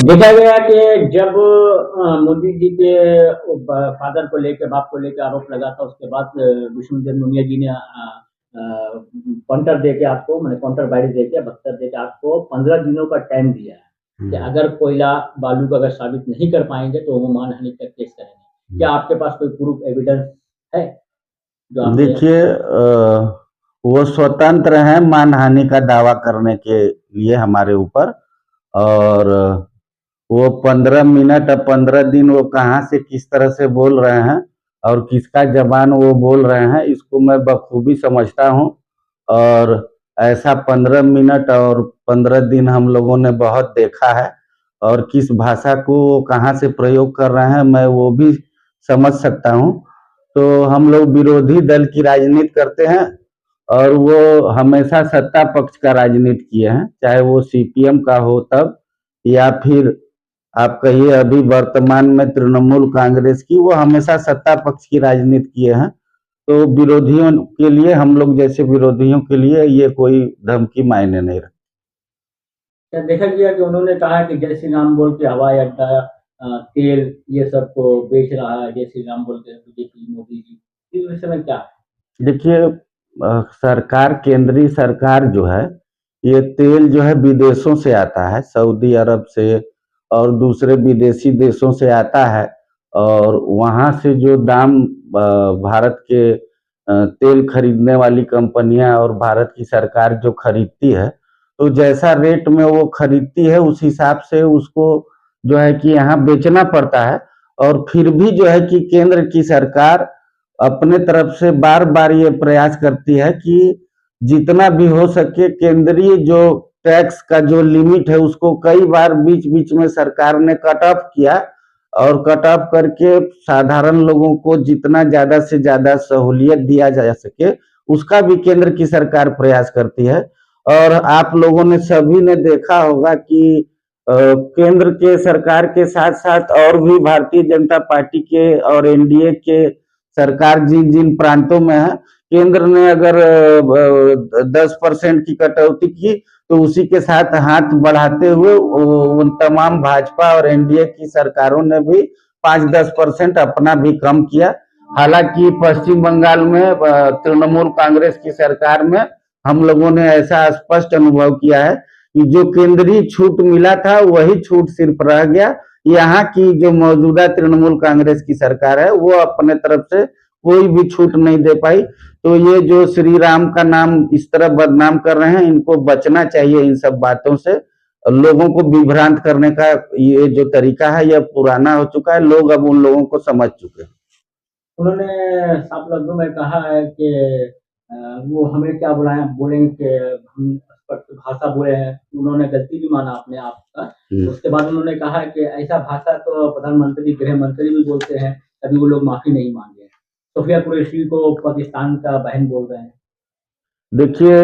देखा गया कि जब मोदी जी के फादर को लेकर, बाप को लेकर आरोप लगा था, उसके बाद विष्णुदेव मुनिया जी ने काउंटर देके आपको, मैंने काउंटर बाइट देके 72 देके आपको 15 दिनों का टाइम दिया है कि अगर कोयला बालू का अगर साबित नहीं कर पाएंगे तो वो मानहानि का केस करेंगे। क्या आपके पास कोई प्रूफ एविडेंस है जो आपने? देखिए, वो स्वतंत्र हैं मानहानि का दावा करने के लिए हमारे ऊपर। और वो 15 मिनट और 15 दिन वो कहाँ से किस तरह से बोल रहे हैं और किसका जबान वो बोल रहे हैं, इसको मैं बखूबी समझता हूँ। और ऐसा 15 मिनट और 15 दिन हम लोगों ने बहुत देखा है, और किस भाषा को वो कहाँ से प्रयोग कर रहे हैं मैं वो भी समझ सकता हूँ। तो हम लोग विरोधी दल की राजनीति करते हैं और वो हमेशा सत्ता पक्ष का राजनीति किए हैं, चाहे वो सीपीएम का हो तब, या फिर आप कहिए अभी वर्तमान में तृणमूल कांग्रेस की, वो हमेशा सत्ता पक्ष की राजनीति किए हैं। तो विरोधियों के लिए, हम लोग जैसे विरोधियों के लिए ये कोई धमकी मायने नहीं रखती। देखा गया कि उन्होंने कहा कि जय श्री राम बोल के हवाई अड्डा, तेल, ये सब को बेच रहा है जय श्री राम बोल के बीजेपी, मोदी जी। इस विषय में क्या है? देखिए, सरकार, केंद्रीय सरकार जो है, ये तेल जो है विदेशों से आता है, सऊदी अरब से और दूसरे विदेशी देशों से आता है। और वहाँ से जो दाम भारत के तेल खरीदने वाली कंपनियां और भारत की सरकार जो खरीदती है, तो जैसा रेट में वो खरीदती है उस हिसाब से उसको जो है कि यहाँ बेचना पड़ता है। और फिर भी जो है कि केंद्र की सरकार अपने तरफ से बार बार ये प्रयास करती है कि जितना भी हो सके केंद्रीय जो टैक्स का जो लिमिट है उसको कई बार बीच बीच में सरकार ने कट ऑफ किया, और कट ऑफ करके साधारण लोगों को जितना ज्यादा से ज्यादा सहूलियत दिया जा सके उसका भी केंद्र की सरकार प्रयास करती है। और आप लोगों ने सभी ने देखा होगा कि केंद्र के सरकार के साथ साथ और भी भारतीय जनता पार्टी के और एनडीए के सरकार जिन जिन प्रांतों में है, केंद्र ने अगर 10% की कटौती की तो उसी के साथ हाथ बढ़ाते हुए उन तमाम भाजपा और एनडीए की सरकारों ने भी 5-10% अपना भी कम किया। हालांकि पश्चिम बंगाल में तृणमूल कांग्रेस की सरकार में हम लोगों ने ऐसा स्पष्ट अनुभव किया है कि जो केंद्रीय छूट मिला था वही छूट सिर्फ रह गया। यहाँ की जो मौजूदा तृणमूल कांग्रेस की सरकार है वो अपने तरफ से कोई भी छूट नहीं दे पाई। तो ये जो श्री राम का नाम इस तरह बदनाम कर रहे हैं, इनको बचना चाहिए इन सब बातों से। लोगों को विभ्रांत करने का ये जो तरीका है यह पुराना हो चुका है, लोग अब उन लोगों को समझ चुके हैं। उन्होंने साफ लफ्जों में कहा है कि वो हमें क्या बुलाएं, बोलेंगे कि हम स्पष्ट भाषा बोले हैं। उन्होंने गलती भी माना अपने आप का। उसके बाद उन्होंने कहा कि ऐसा भाषा तो प्रधानमंत्री, गृह मंत्री भी बोलते हैं, तभी वो लोग माफी नहीं मांगे। सोफिया कुरैशी को पाकिस्तान का बहन बोल रहे हैं। देखिए,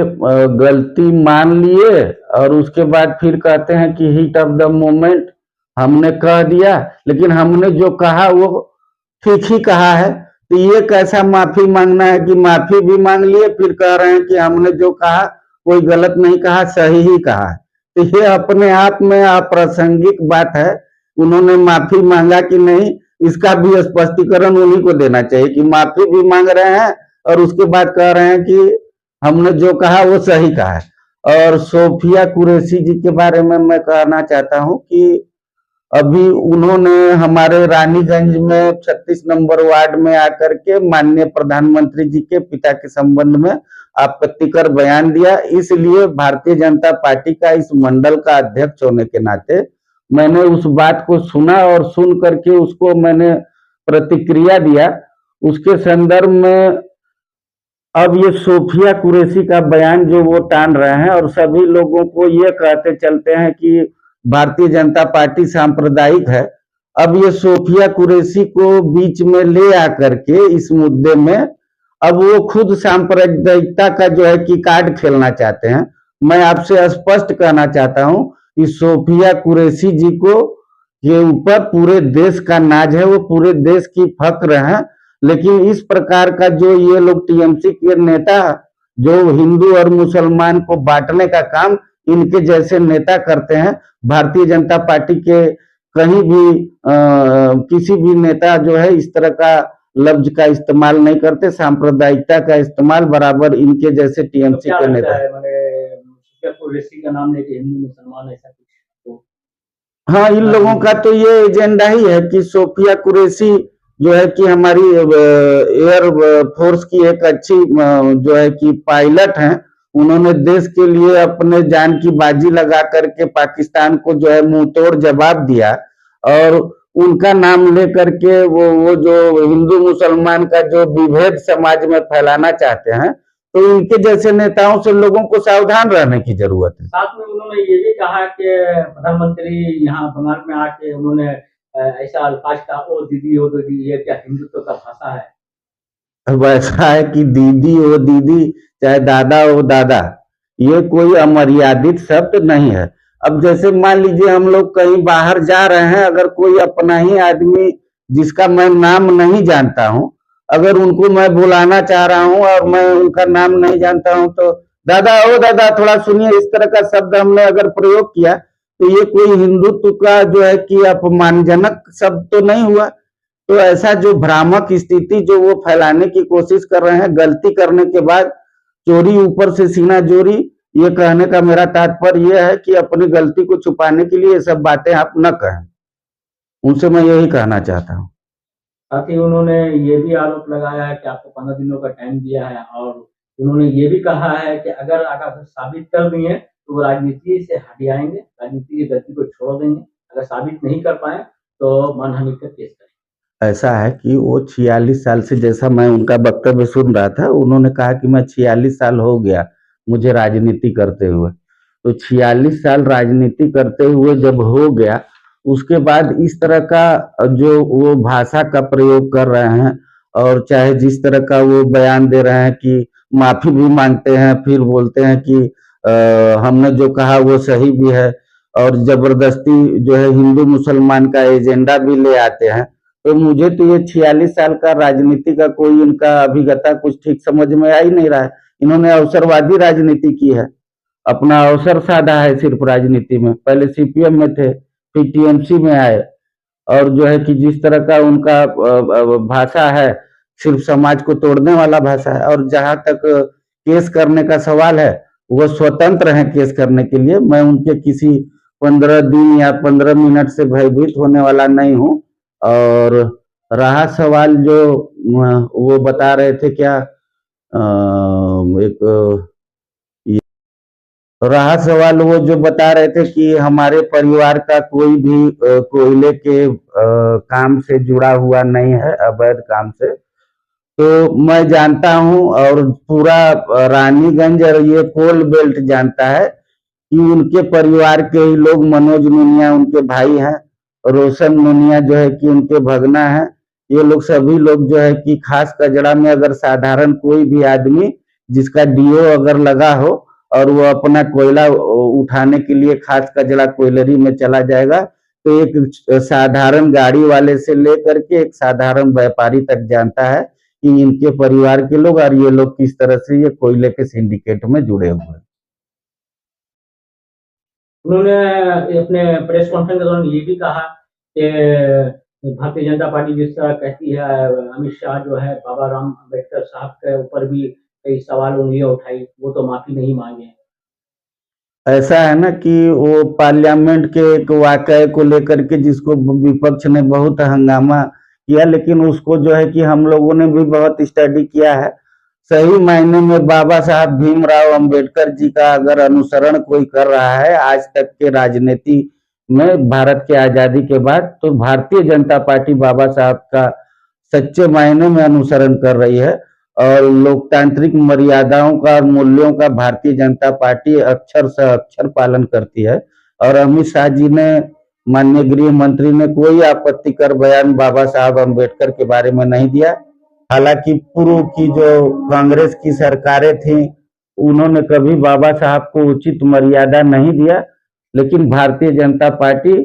गलती मान लिए और उसके बाद फिर कहते हैं कि हीट ऑफ द मोमेंट हमने कह दिया, लेकिन हमने जो कहा वो ठीक ही कहा है। तो ये कैसा माफी मांगना है कि माफी भी मांग लिए फिर कह रहे हैं कि हमने जो कहा कोई गलत नहीं कहा, सही ही कहा है। तो ये अपने आप में अप्रासंगिक बात है। उन्होंने माफी मांगा कि नहीं, इसका भी स्पष्टीकरण उन्हीं को देना चाहिए कि माफी भी मांग रहे हैं और उसके बाद कह रहे हैं कि हमने जो कहा वो सही कहा है। और सोफिया कुरैशी जी के बारे में मैं कहना चाहता हूं कि अभी उन्होंने हमारे रानीगंज में 36 नंबर वार्ड में आकर के माननीय प्रधानमंत्री जी के पिता के संबंध में आपत्तिकर बयान दिया। इसलिए भारतीय जनता पार्टी का इस मंडल का अध्यक्ष होने के नाते मैंने उस बात को सुना और सुन करके उसको मैंने प्रतिक्रिया दिया। उसके संदर्भ में अब ये सोफिया कुरैशी का बयान जो वो टान रहे हैं और सभी लोगों को ये कहते चलते हैं कि भारतीय जनता पार्टी सांप्रदायिक है। अब ये सोफिया कुरैशी को बीच में ले आकर के इस मुद्दे में अब वो खुद सांप्रदायिकता का जो है कि कार्ड खेलना चाहते हैं। मैं आपसे स्पष्ट कहना चाहता हूं कि सोफिया कुरैशी जी को के ऊपर पूरे देश का नाज है, वो पूरे देश की फक्र है। लेकिन इस प्रकार का जो ये लोग टीएमसी के नेता जो हिंदू और मुसलमान को बांटने का काम इनके जैसे नेता करते हैं। भारतीय जनता पार्टी के कहीं भी किसी भी नेता जो है इस तरह का लफ्ज का इस्तेमाल नहीं करते, सांप्रदायिकता का इस्तेमाल बराबर इनके जैसे तो टीएमसी क्या के लगता नेता। है मैंने सुफिया कुरैशी का नाम लेके हिंदू मुसलमान ऐसा कुछ तो हाँ, इन लोगों का राजनीति तो ये एजेंडा ही है कि सोफिया कुरैशी जो है कि हमारी एयर फोर्स की एक अच्छी जो है कि पायलट हैं। उन्होंने देश के लिए अपने जान की बाजी लगा करके पाकिस्तान को जो है मुंह तोड़ जवाब दिया, और उनका नाम लेकर के वो जो हिंदू मुसलमान का जो विभेद समाज में फैलाना चाहते हैं, तो इनके जैसे नेताओं से लोगों को सावधान रहने की जरूरत है। साथ में उन्होंने ये भी कहा कि प्रधानमंत्री यहाँ बंगाल में आके उन्होंने ऐसा अल्फाज कहा, ओ दीदी ओ दीदी, ये क्या हिंदुत्व का भाषा है? अब ऐसा है कि दीदी हो दीदी, चाहे दादा हो दादा, ये कोई अमर्यादित शब्द नहीं है। अब जैसे मान लीजिए हम लोग कहीं बाहर जा रहे हैं, अगर कोई अपना ही आदमी जिसका मैं नाम नहीं जानता हूं, अगर उनको मैं बुलाना चाह रहा हूं और मैं उनका नाम नहीं जानता हूं, तो दादा ओ दादा थोड़ा सुनिए, इस तरह का शब्द हमने अगर प्रयोग किया, तो ये कोई हिंदुत्व का जो है कि अपमानजनक शब्द तो नहीं हुआ। तो ऐसा जो भ्रामक स्थिति जो वो फैलाने की कोशिश कर रहे हैं, गलती करने के बाद चोरी ऊपर से सीना जोरी, ये कहने का मेरा तात्पर्य यह है कि अपनी गलती को छुपाने के लिए ये सब बातें आप न कहें। उनसे मैं यही कहना चाहता हूँ। साथ ही उन्होंने ये भी आरोप लगाया है कि आपको 15 दिनों का टाइम दिया है, और उन्होंने ये भी कहा है कि अगर आप साबित कर दिए तो वो राजनीति से हट जाएंगे, राजनीति की गति को छोड़ देंगे। अगर साबित नहीं कर पाए तो मानहानि का केस करेंगे। ऐसा है कि वो 46 साल से, जैसा मैं उनका वक्तव्य सुन रहा था, उन्होंने कहा कि मैं 46 साल हो गया मुझे राजनीति करते हुए। तो 46 साल राजनीति करते हुए जब हो गया, उसके बाद इस तरह का जो वो भाषा का प्रयोग कर रहे हैं, और चाहे जिस तरह का वो बयान दे रहे हैं कि माफी भी मांगते हैं, फिर बोलते हैं कि हमने जो कहा वो सही भी है, और जबरदस्ती जो है हिंदू मुसलमान का एजेंडा भी ले आते हैं। तो मुझे तो ये 46 साल का राजनीति का कोई इनका अभिज्ञता कुछ ठीक समझ में आ ही नहीं रहा है। इन्होंने अवसरवादी राजनीति की है, अपना अवसर साधा है सिर्फ राजनीति में। पहले सीपीएम में थे, फिर टीएमसी में आए, और जो है कि जिस तरह का उनका भाषा है, सिर्फ समाज को तोड़ने वाला भाषा है। और जहां तक केस करने का सवाल है, वो स्वतंत्र हैं केस करने के लिए। मैं उनके किसी 15 दिन या 15 मिनट से भयभीत होने वाला नहीं हूँ। और रहा सवाल जो वो बता रहे थे क्या, एक रहा सवाल वो जो बता रहे थे कि हमारे परिवार का कोई भी कोयले के काम से जुड़ा हुआ नहीं है, अवैध काम से। तो मैं जानता हूं, और पूरा रानीगंज और ये कोल बेल्ट जानता है कि उनके परिवार के ही लोग, मनोज मुनिया उनके भाई हैं, रोशन मुनिया जो है कि उनके भगना है, ये लोग सभी लोग जो है कि खास कजड़ा में अगर साधारण कोई भी आदमी जिसका डीओ अगर लगा हो और वो अपना कोयला उठाने के लिए खास कजड़ा कोयलरी में चला जाएगा, तो एक साधारण गाड़ी वाले से लेकर के एक साधारण व्यापारी तक जानता है कि इनके परिवार के लोग और ये लोग किस तरह से ये कोयले के सिंडिकेट में जुड़े हुए हैं। उन्होंने अपने प्रेस कॉन्फ्रेंस के दौरान ये भी कहा कि भारतीय जनता पार्टी जिस तरह कहती है, अमित शाह जो है बाबा राम अम्बेडकर साहब के ऊपर भी कई सवाल उंगलियां उठाई, वो तो माफी नहीं मांगे। ऐसा है ना कि वो पार्लियामेंट के एक वाकये को लेकर के जिसको विपक्ष ने बहुत हंगामा किया, लेकिन उसको जो है कि हम लोगों ने भी बहुत स्टडी किया है। सही मायने में बाबा साहब भीमराव अंबेडकर जी का अगर अनुसरण कोई कर रहा है आज तक के राजनीति में, भारत की आजादी के बाद, तो भारतीय जनता पार्टी बाबा साहब का सच्चे मायने में अनुसरण कर रही है। और लोकतांत्रिक मर्यादाओं का और मूल्यों का भारतीय जनता पार्टी अक्षर से अक्षर पालन करती है। और अमित शाह जी ने, माननीय गृह मंत्री ने, कोई आपत्तिकर बयान बाबा साहब अम्बेडकर के बारे में नहीं दिया। हालांकि पूर्व की जो कांग्रेस की सरकारें थी, उन्होंने कभी बाबा साहब को उचित मर्यादा नहीं दिया, लेकिन भारतीय जनता पार्टी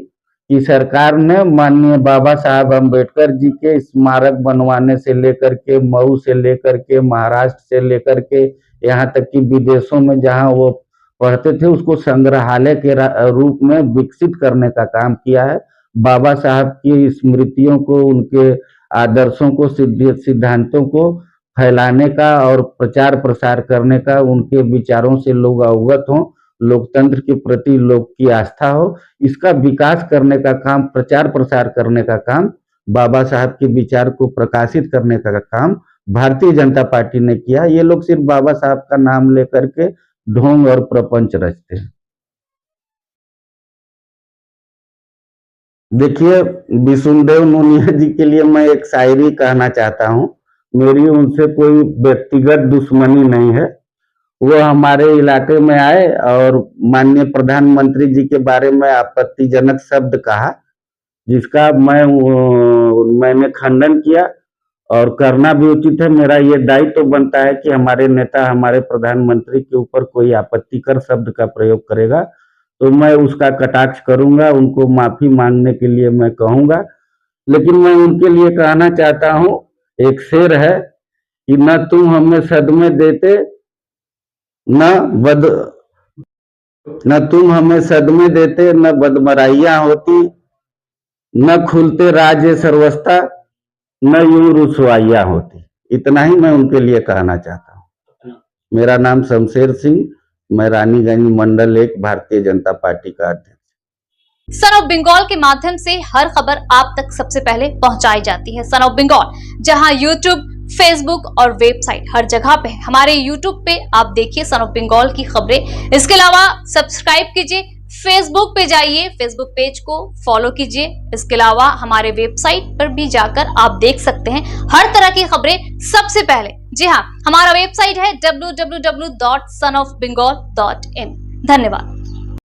की सरकार ने माननीय बाबा साहब अम्बेडकर जी के स्मारक बनवाने से लेकर के, मऊ से लेकर के, महाराष्ट्र से लेकर के, यहाँ तक कि विदेशों में जहाँ वो पढ़ते थे उसको संग्रहालय के रूप में विकसित करने का काम किया है। बाबा साहब की स्मृतियों को, उनके आदर्शों को, सिद्धांतों को फैलाने का और प्रचार प्रसार करने का, उनके विचारों से लोग अवगत हों, लोकतंत्र के प्रति लोग की आस्था हो, इसका विकास करने का काम, प्रचार प्रसार करने का काम, बाबा साहब के विचार को प्रकाशित करने का काम भारतीय जनता पार्टी ने किया। ये लोग सिर्फ बाबा साहब का नाम लेकर के ढोंग और प्रपंच रचते हैं। देखिए, विष्णुदेव नोनिया जी के लिए मैं एक शायरी कहना चाहता हूँ। मेरी उनसे कोई व्यक्तिगत दुश्मनी नहीं है। वो हमारे इलाके में आए और माननीय प्रधानमंत्री जी के बारे में आपत्तिजनक शब्द कहा, जिसका मैंने खंडन किया और करना भी उचित है। मेरा ये दायित्व बनता है कि हमारे नेता हमारे प्रधानमंत्री के ऊपर कोई आपत्तिकर शब्द का प्रयोग करेगा तो मैं उसका कटाक्ष करूंगा, उनको माफी मांगने के लिए मैं कहूंगा। लेकिन मैं उनके लिए कहना चाहता हूं, एक शेर है कि न तुम हमें सदमे देते, न तुम हमें सदमे देते, न बदमराइयां होती, न खुलते राज सर्वस्ता, न यूं रुसवाइयां होती। इतना ही मैं उनके लिए कहना चाहता हूँ। मेरा नाम शमशेर सिंह, मैं रानीगंज मंडल 1 भारतीय जनता पार्टी का अध्यक्ष। सन ऑफ बंगाल के माध्यम से हर खबर आप तक सबसे पहले पहुंचाई जाती है। सन ऑफ बंगाल जहां यूट्यूब, फेसबुक और वेबसाइट हर जगह पे है। हमारे यूट्यूब पे आप देखिए सन ऑफ बंगाल की खबरें। इसके अलावा सब्सक्राइब कीजिए, फेसबुक पे जाइए, फेसबुक पेज को फॉलो कीजिए। इसके अलावा हमारे वेबसाइट पर भी जाकर आप देख सकते हैं हर तरह की खबरें सबसे पहले। जी हाँ, हमारा वेबसाइट है www.sonofbengal.in। धन्यवाद।